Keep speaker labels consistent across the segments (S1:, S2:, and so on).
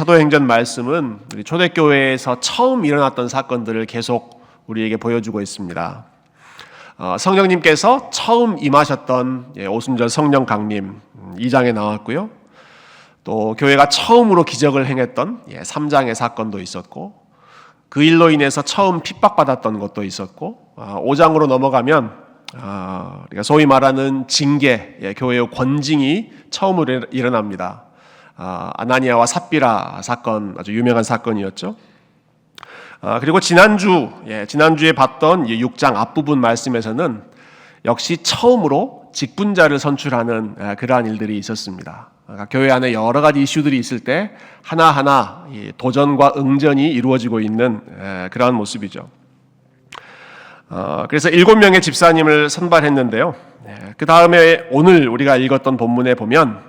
S1: 사도행전 말씀은 우리 초대교회에서 처음 일어났던 사건들을 계속 우리에게 보여주고 있습니다. 성령님께서 처음 임하셨던 오순절 성령 강림 2장에 나왔고요. 또 교회가 처음으로 기적을 행했던 3장의 사건도 있었고, 그 일로 인해서 처음 핍박받았던 것도 있었고, 5장으로 넘어가면 우리가 소위 말하는 징계, 교회의 권징이 처음으로 일어납니다. 아나니아와 삽비라 사건, 아주 유명한 사건이었죠. 그리고 지난주에 봤던 6장 앞부분 말씀에서는 역시 처음으로 직분자를 선출하는 그러한 일들이 있었습니다. 교회 안에 여러 가지 이슈들이 있을 때 하나하나 도전과 응전이 이루어지고 있는 그러한 모습이죠. 그래서 7명의 집사님을 선발했는데요. 그 다음에 오늘 우리가 읽었던 본문에 보면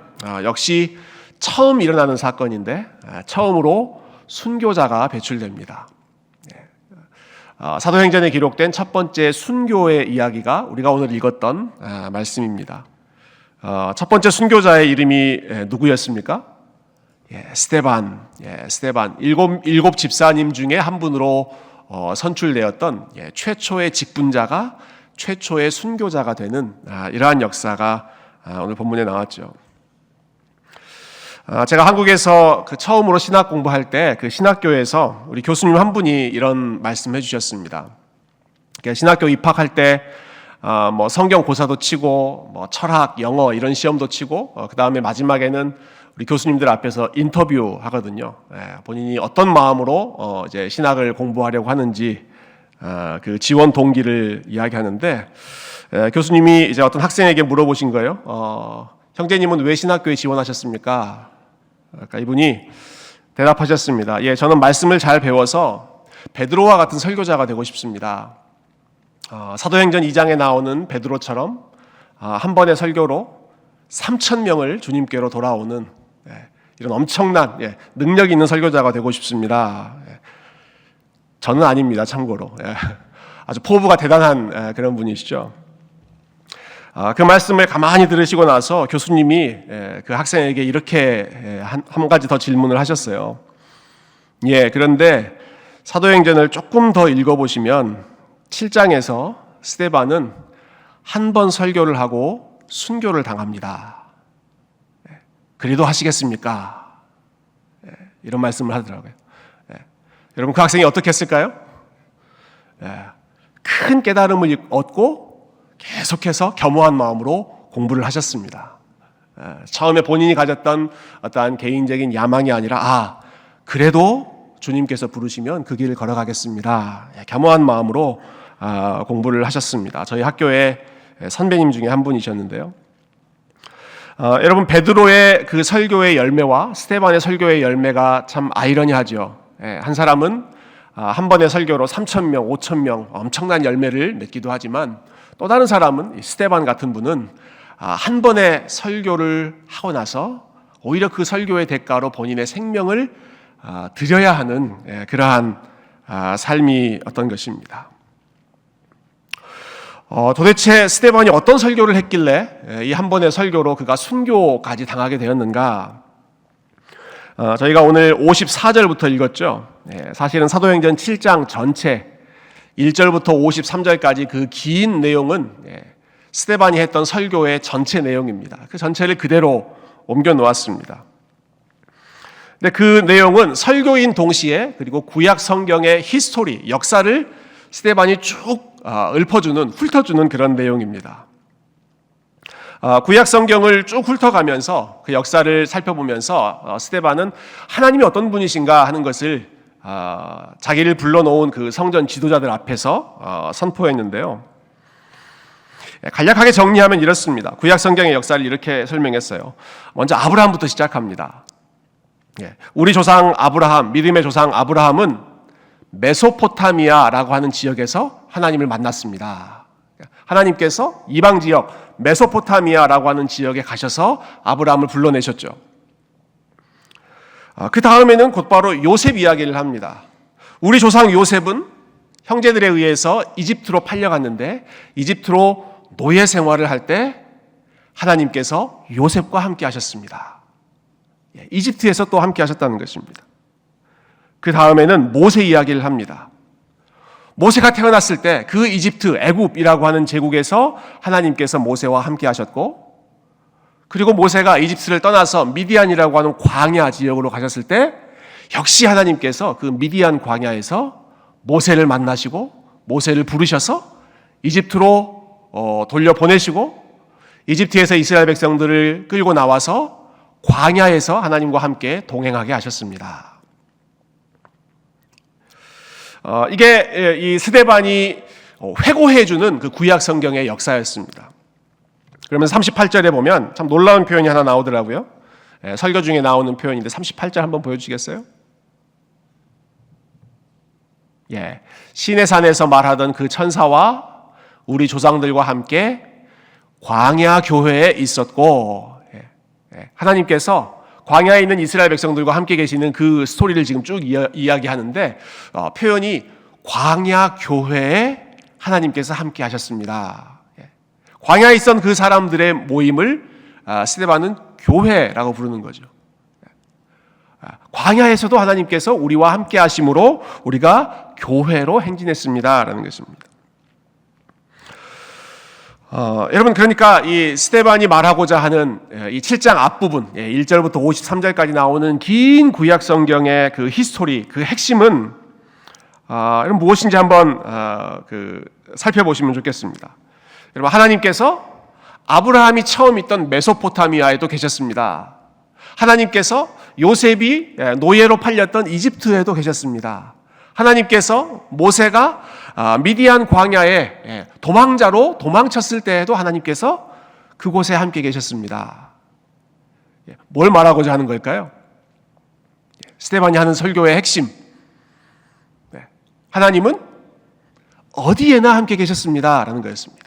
S1: 역시 처음 일어나는 사건인데 처음으로 순교자가 배출됩니다. 사도행전에 기록된 첫 번째 순교의 이야기가 우리가 오늘 읽었던 말씀입니다. 첫 번째 순교자의 이름이 누구였습니까? 스데반. 일곱 집사님 중에 한 분으로 선출되었던 최초의 직분자가 최초의 순교자가 되는 이러한 역사가 오늘 본문에 나왔죠. 제가 한국에서 처음으로 신학 공부할 때 그 신학교에서 우리 교수님 한 분이 이런 말씀해 주셨습니다. 신학교 입학할 때 뭐 성경 고사도 치고 뭐 철학, 영어 이런 시험도 치고 그 다음에 마지막에는 우리 교수님들 앞에서 인터뷰 하거든요. 본인이 어떤 마음으로 이제 신학을 공부하려고 하는지 그 지원 동기를 이야기하는데 교수님이 이제 어떤 학생에게 물어보신 거예요. 형제님은 왜 신학교에 지원하셨습니까? 그러니까 이분이 대답하셨습니다. 저는 말씀을 잘 배워서 베드로와 같은 설교자가 되고 싶습니다. 사도행전 2장에 나오는 베드로처럼 한 번의 설교로 3,000명을 주님께로 돌아오는 이런 엄청난 능력 있는 설교자가 되고 싶습니다. 저는 아닙니다. 참고로 아주 포부가 대단한 그런 분이시죠. 그 말씀을 가만히 들으시고 나서 교수님이 그 학생에게 이렇게 한 가지 더 질문을 하셨어요. 그런데 사도행전을 조금 더 읽어보시면 7장에서 스데반은 한 번 설교를 하고 순교를 당합니다. 그래도 하시겠습니까? 이런 말씀을 하더라고요. 여러분 그 학생이 어떻게 했을까요? 큰 깨달음을 얻고 계속해서 겸허한 마음으로 공부를 하셨습니다. 처음에 본인이 가졌던 어떠한 개인적인 야망이 아니라 그래도 주님께서 부르시면 그 길을 걸어가겠습니다. 겸허한 마음으로 공부를 하셨습니다. 저희 학교의 선배님 중에 한 분이셨는데요. 여러분 베드로의 그 설교의 열매와 스데반의 설교의 열매가 참 아이러니하죠. 한 사람은 한 번의 설교로 3,000명, 5,000명 엄청난 열매를 맺기도 하지만 또 다른 사람은 스데반 같은 분은 한 번의 설교를 하고 나서 오히려 그 설교의 대가로 본인의 생명을 드려야 하는 그러한 삶이 어떤 것입니다. 도대체 스데반이 어떤 설교를 했길래 이 한 번의 설교로 그가 순교까지 당하게 되었는가? 저희가 오늘 54절부터 읽었죠. 사실은 사도행전 7장 전체 1절부터 53절까지 그 긴 내용은 스데반이 했던 설교의 전체 내용입니다. 그 전체를 그대로 옮겨 놓았습니다. 근데 그 내용은 설교인 동시에 그리고 구약 성경의 히스토리, 역사를 스데반이 쭉 훑어주는 그런 내용입니다. 구약 성경을 쭉 훑어가면서 그 역사를 살펴보면서 스데반은 하나님이 어떤 분이신가 하는 것을 자기를 불러놓은 그 성전 지도자들 앞에서 선포했는데요. 간략하게 정리하면 이렇습니다. 구약 성경의 역사를 이렇게 설명했어요. 먼저 아브라함부터 시작합니다. 우리 조상 아브라함, 믿음의 조상 아브라함은 메소포타미아라고 하는 지역에서 하나님을 만났습니다. 하나님께서 이방 지역 메소포타미아라고 하는 지역에 가셔서 아브라함을 불러내셨죠. 그 다음에는 곧바로 요셉 이야기를 합니다. 우리 조상 요셉은 형제들에 의해서 이집트로 팔려갔는데 이집트로 노예 생활을 할 때 하나님께서 요셉과 함께 하셨습니다. 이집트에서 또 함께 하셨다는 것입니다. 그 다음에는 모세 이야기를 합니다. 모세가 태어났을 때 그 이집트, 애굽이라고 하는 제국에서 하나님께서 모세와 함께 하셨고, 그리고 모세가 이집트를 떠나서 미디안이라고 하는 광야 지역으로 가셨을 때 역시 하나님께서 그 미디안 광야에서 모세를 만나시고 모세를 부르셔서 이집트로 돌려보내시고 이집트에서 이스라엘 백성들을 끌고 나와서 광야에서 하나님과 함께 동행하게 하셨습니다. 이게 이 스데반이 회고해주는 그 구약 성경의 역사였습니다. 그러면 38절에 보면 참 놀라운 표현이 하나 나오더라고요. 설교 중에 나오는 표현인데 38절 한번 보여주시겠어요? 시내산에서 말하던 그 천사와 우리 조상들과 함께 광야 교회에 있었고, 하나님께서 광야에 있는 이스라엘 백성들과 함께 계시는 그 스토리를 지금 쭉 이야기하는데 표현이 광야 교회에 하나님께서 함께 하셨습니다. 광야에 있던 그 사람들의 모임을 스데반은 교회라고 부르는 거죠. 광야에서도 하나님께서 우리와 함께 하심으로 우리가 교회로 행진했습니다라는 것입니다. 여러분, 그러니까 이 스데반이 말하고자 하는 이 7장 앞부분 1절부터 53절까지 나오는 긴 구약 성경의 그 히스토리, 그 핵심은 여러분 무엇인지 한번 살펴보시면 좋겠습니다. 여러분, 하나님께서 아브라함이 처음 있던 메소포타미아에도 계셨습니다. 하나님께서 요셉이 노예로 팔렸던 이집트에도 계셨습니다. 하나님께서 모세가 미디안 광야에 도망자로 도망쳤을 때에도 하나님께서 그곳에 함께 계셨습니다. 뭘 말하고자 하는 걸까요? 스데반이 하는 설교의 핵심, 하나님은 어디에나 함께 계셨습니다라는 거였습니다.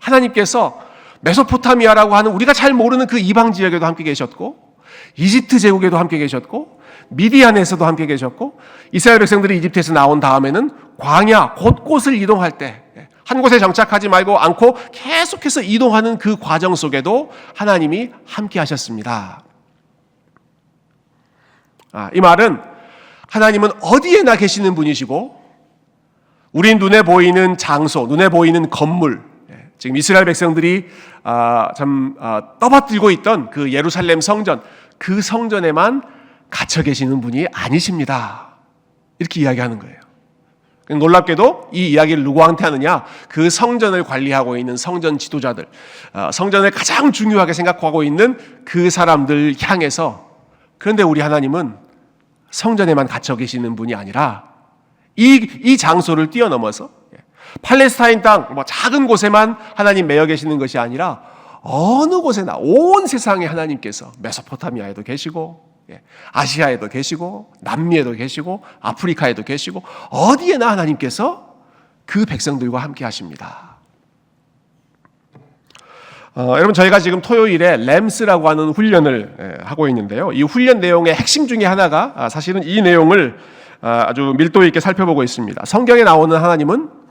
S1: 하나님께서 메소포타미아라고 하는 우리가 잘 모르는 그 이방 지역에도 함께 계셨고, 이집트 제국에도 함께 계셨고, 미디안에서도 함께 계셨고, 이스라엘 백성들이 이집트에서 나온 다음에는 광야 곳곳을 이동할 때 한 곳에 정착하지 않고 계속해서 이동하는 그 과정 속에도 하나님이 함께 하셨습니다. 이 말은 하나님은 어디에나 계시는 분이시고, 우리 눈에 보이는 장소, 눈에 보이는 건물, 지금 이스라엘 백성들이 떠받들고 있던 그 예루살렘 성전, 그 성전에만 갇혀 계시는 분이 아니십니다. 이렇게 이야기하는 거예요. 놀랍게도 이 이야기를 누구한테 하느냐? 그 성전을 관리하고 있는 성전 지도자들, 성전을 가장 중요하게 생각하고 있는 그 사람들 향해서, 그런데 우리 하나님은 성전에만 갇혀 계시는 분이 아니라 이 장소를 뛰어넘어서 팔레스타인 땅 작은 곳에만 하나님 매여 계시는 것이 아니라 어느 곳에나 온 세상에 하나님께서 메소포타미아에도 계시고, 아시아에도 계시고, 남미에도 계시고, 아프리카에도 계시고, 어디에나 하나님께서 그 백성들과 함께 하십니다. 여러분, 저희가 지금 토요일에 램스라고 하는 훈련을 하고 있는데요. 이 훈련 내용의 핵심 중에 하나가 사실은 이 내용을 아주 밀도 있게 살펴보고 있습니다. 성경에 나오는 하나님은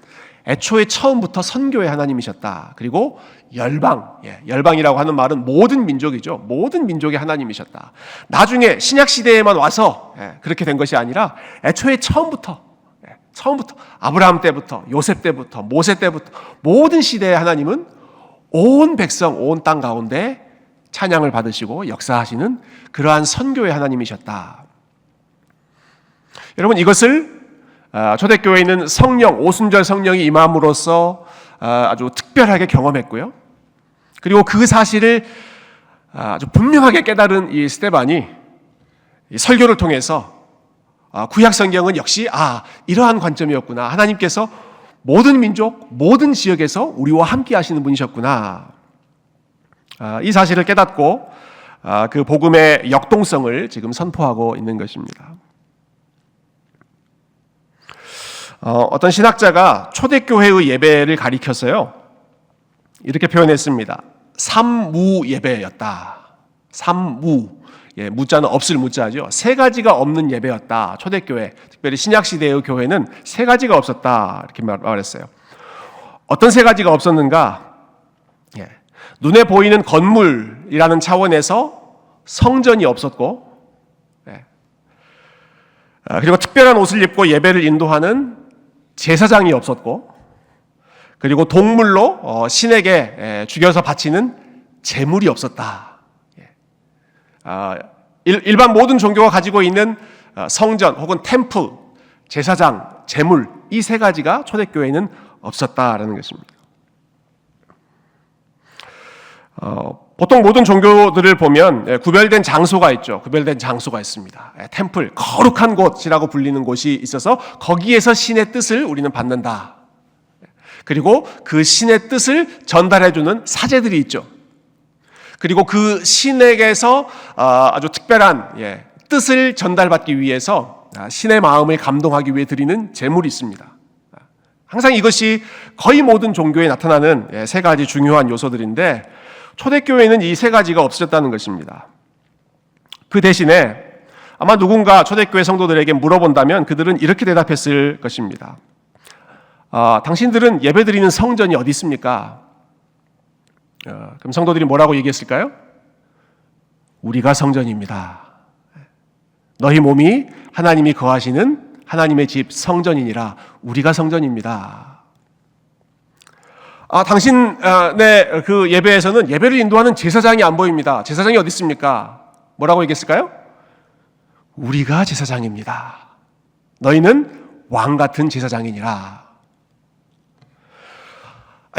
S1: 애초에 처음부터 선교의 하나님이셨다. 그리고 열방이라고 하는 말은 모든 민족이죠. 모든 민족의 하나님이셨다. 나중에 신약시대에만 와서 그렇게 된 것이 아니라 애초에 처음부터 아브라함 때부터, 요셉 때부터, 모세 때부터 모든 시대의 하나님은 온 백성, 온 땅 가운데 찬양을 받으시고 역사하시는 그러한 선교의 하나님이셨다. 여러분, 이것을 초대교회에 있는 성령, 오순절 성령이 임함으로써 아주 특별하게 경험했고요. 그리고 그 사실을 아주 분명하게 깨달은 이 스데반이 이 설교를 통해서 구약 성경은 역시 이러한 관점이었구나. 하나님께서 모든 민족, 모든 지역에서 우리와 함께 하시는 분이셨구나. 이 사실을 깨닫고 그 복음의 역동성을 지금 선포하고 있는 것입니다. 어떤 신학자가 초대교회의 예배를 가리켜서요, 이렇게 표현했습니다. 삼무 예배였다. 삼무. 무자는 없을 무자죠. 세 가지가 없는 예배였다. 초대교회, 특별히 신약시대의 교회는 세 가지가 없었다. 이렇게 말했어요. 어떤 세 가지가 없었는가? 눈에 보이는 건물이라는 차원에서 성전이 없었고, 그리고 특별한 옷을 입고 예배를 인도하는 제사장이 없었고, 그리고 동물로 신에게 죽여서 바치는 제물이 없었다. 일반 모든 종교가 가지고 있는 성전 혹은 템플, 제사장, 제물, 이 세 가지가 초대교회에는 없었다라는 것입니다. 보통 모든 종교들을 보면 구별된 장소가 있죠. 구별된 장소가 있습니다. 템플, 거룩한 곳이라고 불리는 곳이 있어서 거기에서 신의 뜻을 우리는 받는다. 그리고 그 신의 뜻을 전달해주는 사제들이 있죠. 그리고 그 신에게서 아주 특별한 뜻을 전달받기 위해서 신의 마음을 감동하기 위해 드리는 제물이 있습니다. 항상 이것이 거의 모든 종교에 나타나는 세 가지 중요한 요소들인데, 초대교회는 이 세 가지가 없어졌다는 것입니다. 그 대신에 아마 누군가 초대교회 성도들에게 물어본다면 그들은 이렇게 대답했을 것입니다. 당신들은 예배드리는 성전이 어디 있습니까? 그럼 성도들이 뭐라고 얘기했을까요? 우리가 성전입니다. 너희 몸이 하나님이 거하시는 하나님의 집 성전이니라. 우리가 성전입니다. 당신의 그 예배에서는 예배를 인도하는 제사장이 안 보입니다. 제사장이 어디 있습니까? 뭐라고 얘기했을까요? 우리가 제사장입니다. 너희는 왕 같은 제사장이니라.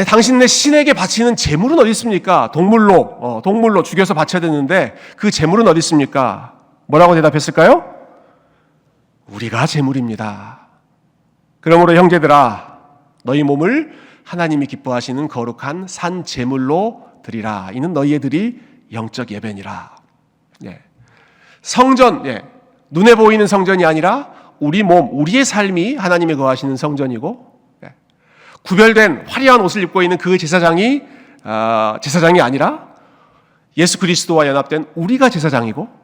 S1: 당신네 신에게 바치는 제물은 어디 있습니까? 동물로 죽여서 바쳐야 되는데 그 제물은 어디 있습니까? 뭐라고 대답했을까요? 우리가 제물입니다. 그러므로 형제들아, 너희 몸을 하나님이 기뻐하시는 거룩한 산 제물로 드리라. 이는 너희의 들이 영적 예배니라. 성전, 눈에 보이는 성전이 아니라 우리 몸, 우리의 삶이 하나님이 거하시는 성전이고, 구별된 화려한 옷을 입고 있는 그 제사장이 아니라 예수 그리스도와 연합된 우리가 제사장이고,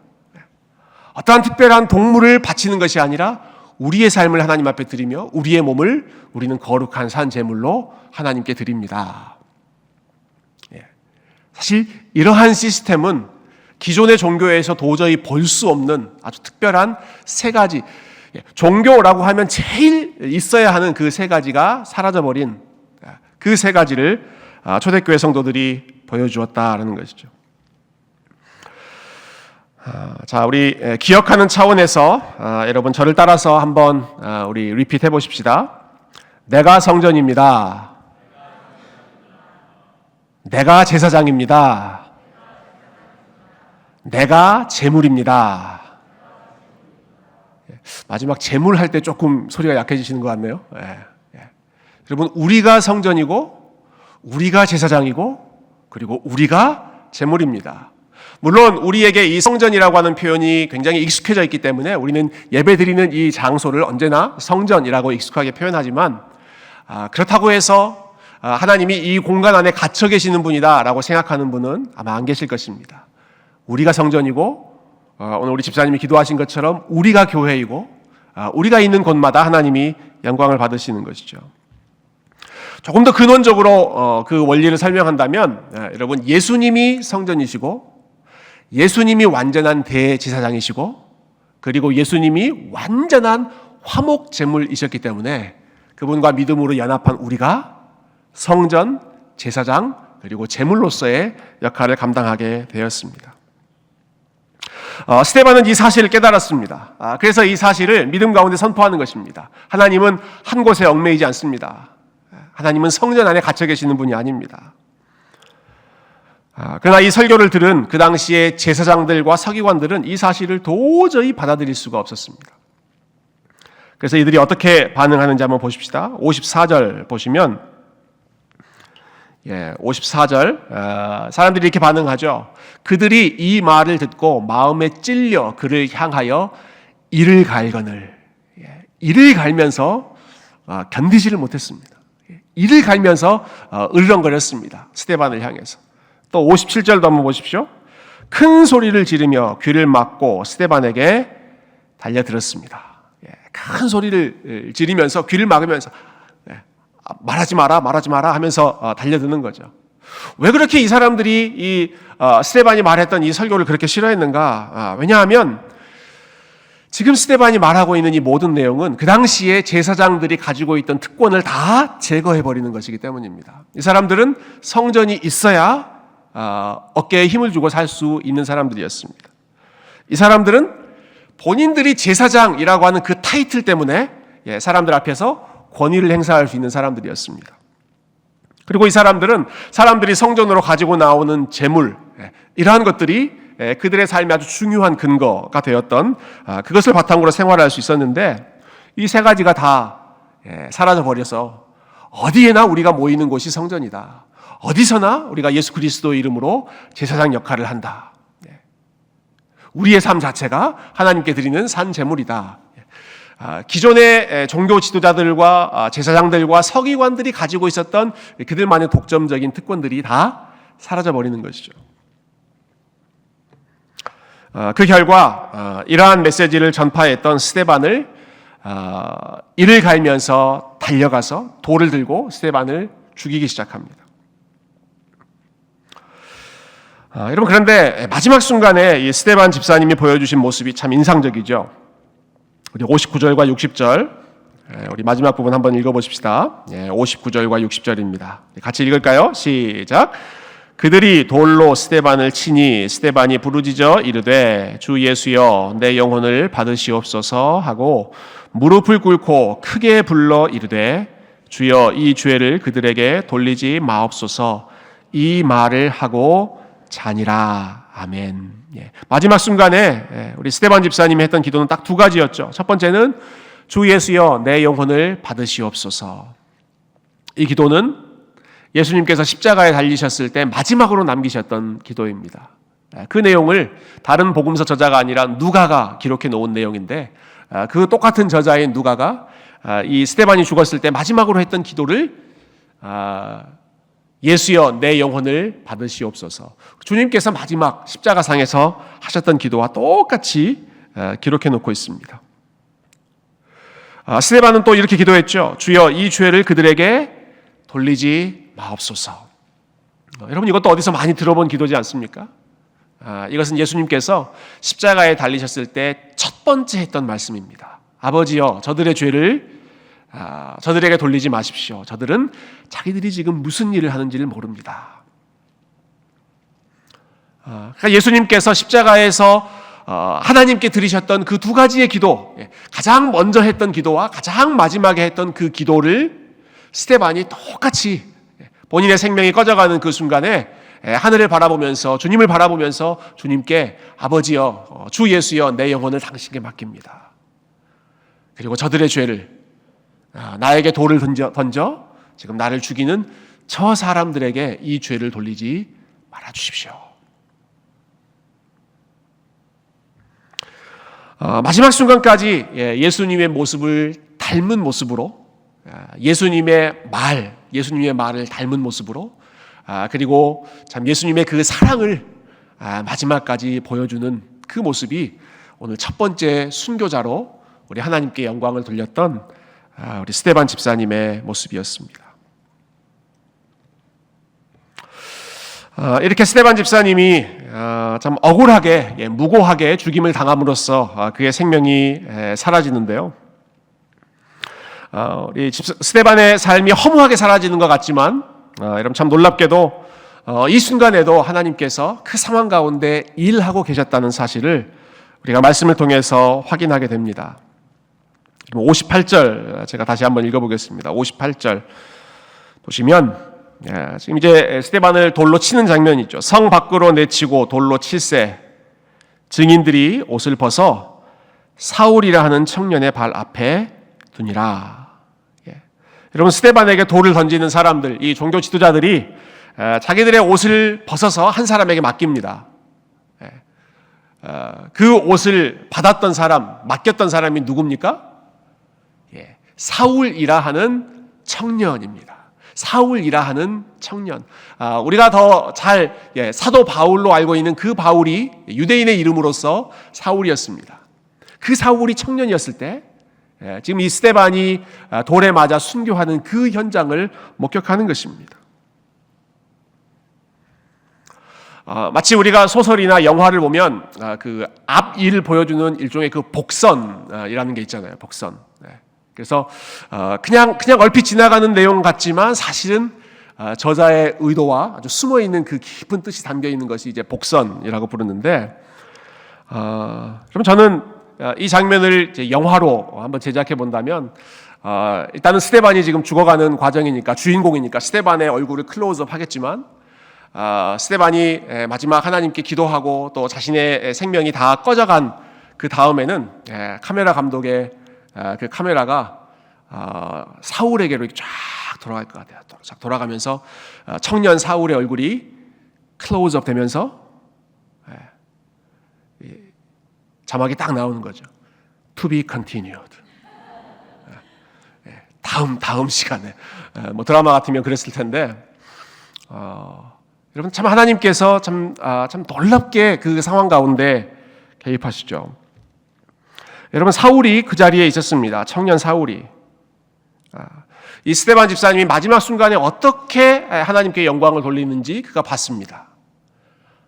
S1: 어떠한 특별한 동물을 바치는 것이 아니라 우리의 삶을 하나님 앞에 드리며 우리의 몸을 우리는 거룩한 산 제물로 하나님께 드립니다. 사실 이러한 시스템은 기존의 종교에서 도저히 볼 수 없는 아주 특별한 세 가지, 종교라고 하면 제일 있어야 하는 그 세 가지가 사라져버린 그 세 가지를 초대교회 성도들이 보여주었다라는 것이죠. 자, 우리 기억하는 차원에서 여러분 저를 따라서 한번 우리 리핏 해보십시다. 내가 성전입니다. 내가 제사장입니다. 내가 제물입니다. 마지막 제물 할 때 조금 소리가 약해지시는 것 같네요. 여러분, 우리가 성전이고 우리가 제사장이고 그리고 우리가 제물입니다. 물론 우리에게 이 성전이라고 하는 표현이 굉장히 익숙해져 있기 때문에 우리는 예배드리는 이 장소를 언제나 성전이라고 익숙하게 표현하지만, 그렇다고 해서 하나님이 이 공간 안에 갇혀 계시는 분이다라고 생각하는 분은 아마 안 계실 것입니다. 우리가 성전이고 오늘 우리 집사님이 기도하신 것처럼 우리가 교회이고 우리가 있는 곳마다 하나님이 영광을 받으시는 것이죠. 조금 더 근원적으로 그 원리를 설명한다면, 여러분, 예수님이 성전이시고 예수님이 완전한 대제사장이시고 그리고 예수님이 완전한 화목 제물이셨기 때문에 그분과 믿음으로 연합한 우리가 성전, 제사장 그리고 제물로서의 역할을 감당하게 되었습니다. 스데반은 이 사실을 깨달았습니다. 그래서 이 사실을 믿음 가운데 선포하는 것입니다. 하나님은 한 곳에 얽매이지 않습니다. 하나님은 성전 안에 갇혀 계시는 분이 아닙니다. 그러나 이 설교를 들은 그 당시의 제사장들과 서기관들은 이 사실을 도저히 받아들일 수가 없었습니다. 그래서 이들이 어떻게 반응하는지 한번 보십시다. 54절 보시면 54절 사람들이 이렇게 반응하죠. 그들이 이 말을 듣고 마음에 찔려 그를 향하여 이를 갈거늘, 이를 갈면서 견디지를 못했습니다. 이를 갈면서 으르렁거렸습니다. 스데반을 향해서. 또 57절도 한번 보십시오. 큰 소리를 지르며 귀를 막고 스데반에게 달려들었습니다. 큰 소리를 지르면서 귀를 막으면서 말하지 마라 하면서 달려드는 거죠. 왜 그렇게 이 사람들이 이 스데반이 말했던 이 설교를 그렇게 싫어했는가? 왜냐하면 지금 스데반이 말하고 있는 이 모든 내용은 그 당시에 제사장들이 가지고 있던 특권을 다 제거해버리는 것이기 때문입니다. 이 사람들은 성전이 있어야 어깨에 힘을 주고 살 수 있는 사람들이었습니다. 이 사람들은 본인들이 제사장이라고 하는 그 타이틀 때문에 사람들 앞에서 권위를 행사할 수 있는 사람들이었습니다. 그리고 이 사람들은 사람들이 성전으로 가지고 나오는 재물, 이러한 것들이 그들의 삶에 아주 중요한 근거가 되었던 그것을 바탕으로 생활할 수 있었는데, 이 세 가지가 다 사라져버려서 어디에나 우리가 모이는 곳이 성전이다. 어디서나 우리가 예수 그리스도 이름으로 제사장 역할을 한다. 우리의 삶 자체가 하나님께 드리는 산 제물이다. 기존의 종교 지도자들과 제사장들과 서기관들이 가지고 있었던 그들만의 독점적인 특권들이 다 사라져버리는 것이죠. 그 결과 이러한 메시지를 전파했던 스데반을 이를 갈면서 달려가서 돌을 들고 스데반을 죽이기 시작합니다. 여러분, 그런데 마지막 순간에 이 스데반 집사님이 보여주신 모습이 참 인상적이죠. 우리 59절과 60절, 우리 마지막 부분 한번 읽어보십시다. 59절과 60절입니다. 같이 읽을까요? 시작. 그들이 돌로 스데반을 치니 스데반이 부르짖어 이르되 주 예수여 내 영혼을 받으시옵소서 하고 무릎을 꿇고 크게 불러 이르되 주여 이 죄를 그들에게 돌리지 마옵소서, 이 말을 하고 자니라. 아멘. 마지막 순간에 우리 스데반 집사님이 했던 기도는 딱 두 가지였죠. 첫 번째는 주 예수여 내 영혼을 받으시옵소서. 이 기도는 예수님께서 십자가에 달리셨을 때 마지막으로 남기셨던 기도입니다. 그 내용을 다른 복음서 저자가 아니라 누가가 기록해 놓은 내용인데, 그 똑같은 저자인 누가가 이 스데반이 죽었을 때 마지막으로 했던 기도를 예수여 내 영혼을 받으시옵소서, 주님께서 마지막 십자가상에서 하셨던 기도와 똑같이 기록해 놓고 있습니다. 스데반은 또 이렇게 기도했죠. 주여 이 죄를 그들에게 돌리지 마옵소서. 여러분, 이것도 어디서 많이 들어본 기도지 않습니까? 이것은 예수님께서 십자가에 달리셨을 때 첫 번째 했던 말씀입니다. 아버지여 저들의 죄를 저들에게 돌리지 마십시오. 저들은 자기들이 지금 무슨 일을 하는지를 모릅니다. 그러니까 예수님께서 십자가에서 하나님께 드리셨던 그 두 가지의 기도, 가장 먼저 했던 기도와 가장 마지막에 했던 그 기도를 스데반이 똑같이 본인의 생명이 꺼져가는 그 순간에 하늘을 바라보면서, 주님을 바라보면서 주님께 아버지여 주 예수여 내 영혼을 당신께 맡깁니다. 그리고 저들의 죄를, 나에게 돌을 던져 지금 나를 죽이는 저 사람들에게 이 죄를 돌리지 말아주십시오. 마지막 순간까지 예수님의 모습을 닮은 모습으로, 예수님의 말을 닮은 모습으로, 그리고 참 예수님의 그 사랑을 마지막까지 보여주는 그 모습이 오늘 첫 번째 순교자로 우리 하나님께 영광을 돌렸던 우리 스데반 집사님의 모습이었습니다. 이렇게 스데반 집사님이 참 억울하게, 무고하게 죽임을 당함으로써 그의 생명이 사라지는데요. 우리 스데반의 삶이 허무하게 사라지는 것 같지만, 여러분 참 놀랍게도 이 순간에도 하나님께서 그 상황 가운데 일하고 계셨다는 사실을 우리가 말씀을 통해서 확인하게 됩니다. 58절 제가 다시 한번 읽어보겠습니다. 58절 보시면 지금 이제 스데반을 돌로 치는 장면이 있죠. 성 밖으로 내치고 돌로 칠세 증인들이 옷을 벗어 사울이라 하는 청년의 발 앞에 두니라. 여러분, 스데반에게 돌을 던지는 사람들, 이 종교 지도자들이 자기들의 옷을 벗어서 한 사람에게 맡깁니다. 그 옷을 받았던 사람, 맡겼던 사람이 누굽니까? 사울이라 하는 청년입니다. 사울이라 하는 청년. 우리가 더 잘 사도 바울로 알고 있는 그 바울이 유대인의 이름으로서 사울이었습니다. 그 사울이 청년이었을 때 지금 이 스데반이 돌에 맞아 순교하는 그 현장을 목격하는 것입니다. 마치 우리가 소설이나 영화를 보면 그 앞일 보여주는 일종의 그 복선이라는 게 있잖아요. 복선. 그래서 그냥 얼핏 지나가는 내용 같지만 사실은 저자의 의도와 아주 숨어 있는 그 깊은 뜻이 담겨 있는 것이 이제 복선이라고 부르는데, 그럼 저는 이 장면을 이제 영화로 한번 제작해 본다면, 일단은 스데반이 지금 죽어가는 과정이니까, 주인공이니까 스데반의 얼굴을 클로즈업 하겠지만, 스데반이 마지막 하나님께 기도하고 또 자신의 생명이 다 꺼져간 그 다음에는 카메라 감독의 그 카메라가 사울에게로 이렇게 쫙 돌아갈 것 같아요. 쫙 돌아가면서 청년 사울의 얼굴이 클로즈업 되면서 자막이 딱 나오는 거죠. To be continued. 다음 시간에. 뭐 드라마 같으면 그랬을 텐데, 여러분 참 하나님께서 참 놀랍게 그 상황 가운데 개입하시죠. 여러분 사울이 그 자리에 있었습니다. 청년 사울이. 이 스데반 집사님이 마지막 순간에 어떻게 하나님께 영광을 돌리는지 그가 봤습니다.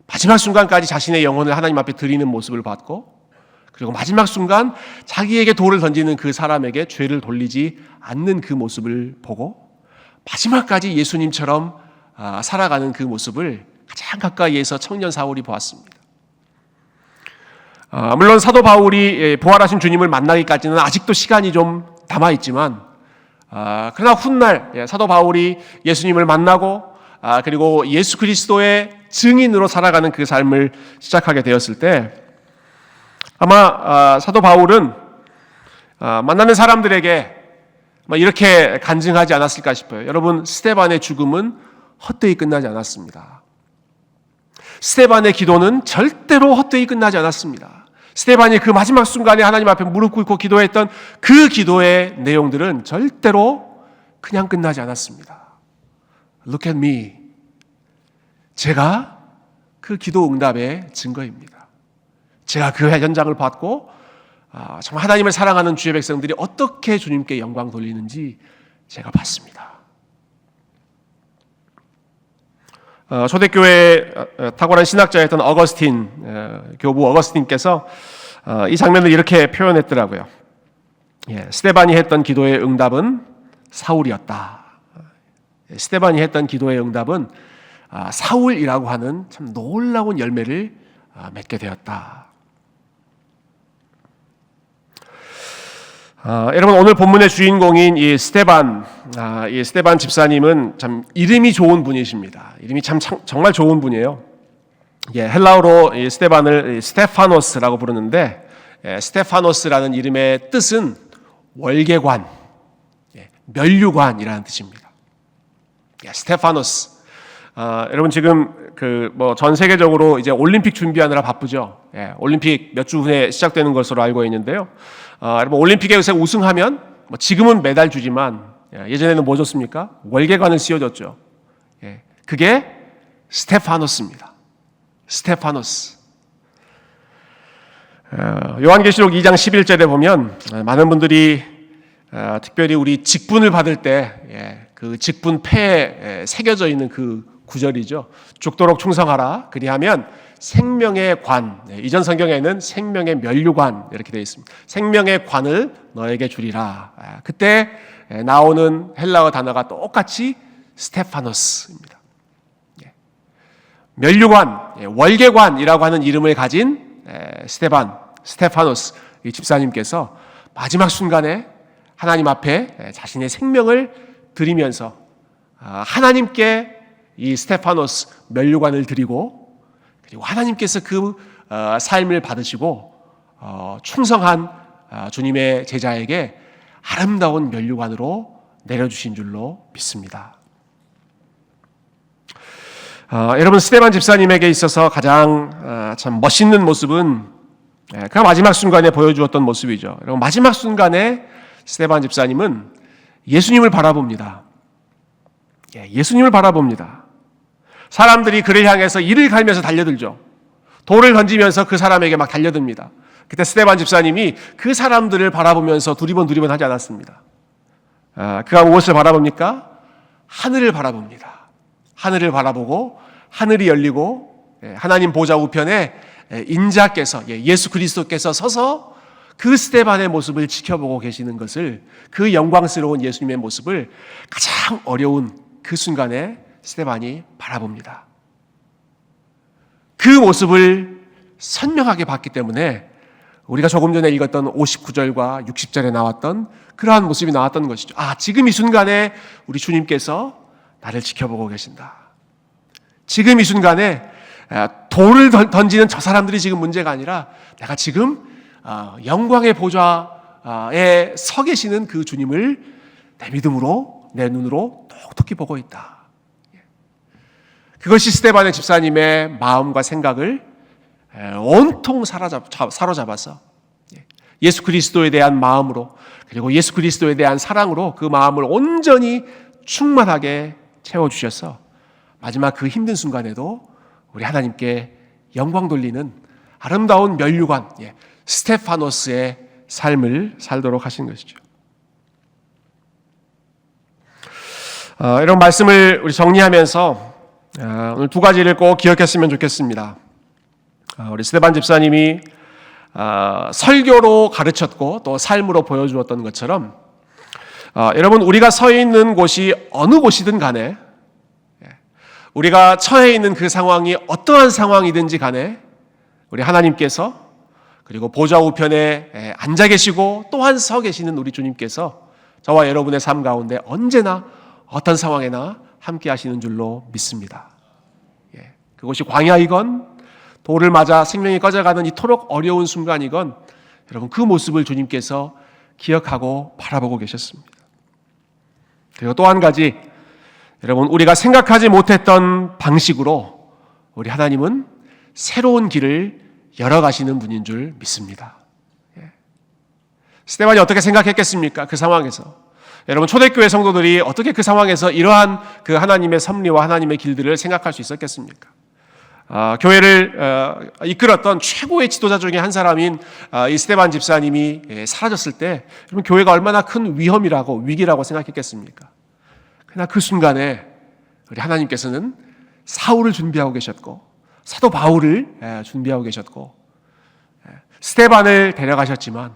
S1: 마지막 순간까지 자신의 영혼을 하나님 앞에 드리는 모습을 봤고, 그리고 마지막 순간 자기에게 돌을 던지는 그 사람에게 죄를 돌리지 않는 그 모습을 보고, 마지막까지 예수님처럼 살아가는 그 모습을 가장 가까이에서 청년 사울이 보았습니다. 물론 사도 바울이 부활하신 주님을 만나기까지는 아직도 시간이 좀 남아있지만, 그러나 훗날 사도 바울이 예수님을 만나고 그리고 예수 그리스도의 증인으로 살아가는 그 삶을 시작하게 되었을 때, 아마 사도 바울은 만나는 사람들에게 이렇게 간증하지 않았을까 싶어요. 여러분, 스데반의 죽음은 헛되이 끝나지 않았습니다. 스데반의 기도는 절대로 헛되이 끝나지 않았습니다. 스데반이 그 마지막 순간에 하나님 앞에 무릎 꿇고 기도했던 그 기도의 내용들은 절대로 그냥 끝나지 않았습니다. Look at me. 제가 그 기도 응답의 증거입니다. 제가 그 현장을 봤고 정말 하나님을 사랑하는 주의 백성들이 어떻게 주님께 영광 돌리는지 제가 봤습니다. 초대교회의 탁월한 신학자였던 어거스틴, 교부 어거스틴께서 이 장면을 이렇게 표현했더라고요. 스데반이 했던 기도의 응답은 사울이었다. 스데반이 했던 기도의 응답은 사울이라고 하는 참 놀라운 열매를 맺게 되었다. 여러분, 오늘 본문의 주인공인 이 스데반 집사님은 참 이름이 좋은 분이십니다. 이름이 참 정말 좋은 분이에요. 헬라어로 이 스데반을 스테파노스라고 부르는데, 스테파노스라는 이름의 뜻은 월계관, 면류관이라는 뜻입니다. 스테파노스. 여러분 지금 전 세계적으로 이제 올림픽 준비하느라 바쁘죠. 올림픽 몇 주 후에 시작되는 것으로 알고 있는데요. 여러분 올림픽에 우승하면 지금은 메달 주지만 예전에는 뭐 줬습니까? 월계관을 씌워줬죠. 그게 스테파노스입니다. 스테파노스. 요한계시록 2장 11절에 보면 많은 분들이 특별히 우리 직분을 받을 때 그 직분 폐에 새겨져 있는 그 구절이죠. 죽도록 충성하라. 그리하면 생명의 관, 이전 성경에는 생명의 면류관 이렇게 되어 있습니다. 생명의 관을 너에게 주리라. 그때 나오는 헬라어 단어가 똑같이 스테파노스입니다. 면류관, 월계관이라고 하는 이름을 가진 스테파노스 이 집사님께서 마지막 순간에 하나님 앞에 자신의 생명을 드리면서 하나님께 이 스테파노스 면류관을 드리고, 그리고 하나님께서 그 삶을 받으시고 충성한 주님의 제자에게 아름다운 면류관으로 내려주신 줄로 믿습니다. 여러분, 스데반 집사님에게 있어서 가장 참 멋있는 모습은 그 마지막 순간에 보여주었던 모습이죠. 여러분, 마지막 순간에 스데반 집사님은 예수님을 바라봅니다. 예수님을 바라봅니다. 사람들이 그를 향해서 이를 갈면서 달려들죠. 돌을 던지면서 그 사람에게 막 달려듭니다. 그때 스데반 집사님이 그 사람들을 바라보면서 두리번 하지 않았습니다. 그가 무엇을 바라봅니까? 하늘을 바라봅니다. 하늘을 바라보고 하늘이 열리고 하나님 보좌 우편에 인자께서, 예수 그리스도께서 서서 그 스데반의 모습을 지켜보고 계시는 것을, 그 영광스러운 예수님의 모습을 가장 어려운 그 순간에 스데반이 바라봅니다. 그 모습을 선명하게 봤기 때문에 우리가 조금 전에 읽었던 59절과 60절에 나왔던 그러한 모습이 나왔던 것이죠. 지금 이 순간에 우리 주님께서 나를 지켜보고 계신다. 지금 이 순간에 돌을 던지는 저 사람들이 지금 문제가 아니라 내가 지금 영광의 보좌에 서 계시는 그 주님을 내 믿음으로, 내 눈으로 똑똑히 보고 있다. 그것이 스데반의 집사님의 마음과 생각을 온통 사로잡아서 예수 그리스도에 대한 마음으로, 그리고 예수 그리스도에 대한 사랑으로 그 마음을 온전히 충만하게 채워주셔서 마지막 그 힘든 순간에도 우리 하나님께 영광 돌리는 아름다운 면류관, 스테파노스의 삶을 살도록 하신 것이죠. 이런 말씀을 우리 정리하면서 오늘 두 가지를 꼭 기억했으면 좋겠습니다. 우리 스데반 집사님이 설교로 가르쳤고 또 삶으로 보여주었던 것처럼 여러분, 우리가 서 있는 곳이 어느 곳이든 간에, 우리가 처해 있는 그 상황이 어떠한 상황이든지 간에 우리 하나님께서, 그리고 보좌 우편에 앉아 계시고 또한 서 계시는 우리 주님께서 저와 여러분의 삶 가운데 언제나 어떤 상황에나 함께 하시는 줄로 믿습니다. 그것이 광야이건 돌을 맞아 생명이 꺼져가는 이토록 어려운 순간이건 여러분, 그 모습을 주님께서 기억하고 바라보고 계셨습니다. 그리고 또 한 가지, 여러분, 우리가 생각하지 못했던 방식으로 우리 하나님은 새로운 길을 열어가시는 분인 줄 믿습니다. 스데반이 어떻게 생각했겠습니까? 그 상황에서. 여러분, 초대교회 성도들이 어떻게 그 상황에서 이러한 그 하나님의 섭리와 하나님의 길들을 생각할 수 있었겠습니까? 교회를 이끌었던 최고의 지도자 중에 한 사람인 이 스데반 집사님이 사라졌을 때 여러분, 교회가 얼마나 큰 위험이라고, 위기라고 생각했겠습니까? 그러나 그 순간에 우리 하나님께서는 사울을 준비하고 계셨고 사도 바울을 준비하고 계셨고 스데반을 데려가셨지만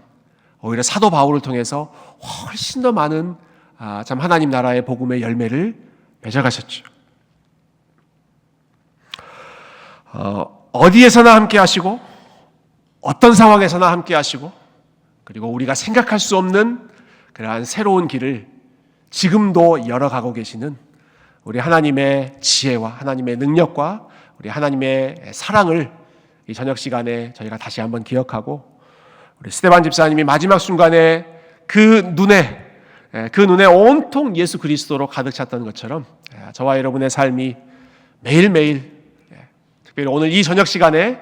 S1: 오히려 사도 바울을 통해서 훨씬 더 많은 참 하나님 나라의 복음의 열매를 맺어가셨죠. 어디에서나 함께 하시고 어떤 상황에서나 함께 하시고, 그리고 우리가 생각할 수 없는 그러한 새로운 길을 지금도 열어가고 계시는 우리 하나님의 지혜와 하나님의 능력과 우리 하나님의 사랑을 이 저녁 시간에 저희가 다시 한번 기억하고, 우리 스데반 집사님이 마지막 순간에 그 눈에 온통 예수 그리스도로 가득 찼던 것처럼 저와 여러분의 삶이 매일매일, 특별히 오늘 이 저녁 시간에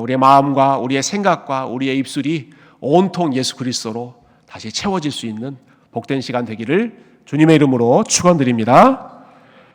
S1: 우리의 마음과 우리의 생각과 우리의 입술이 온통 예수 그리스도로 다시 채워질 수 있는 복된 시간 되기를 주님의 이름으로 축원드립니다.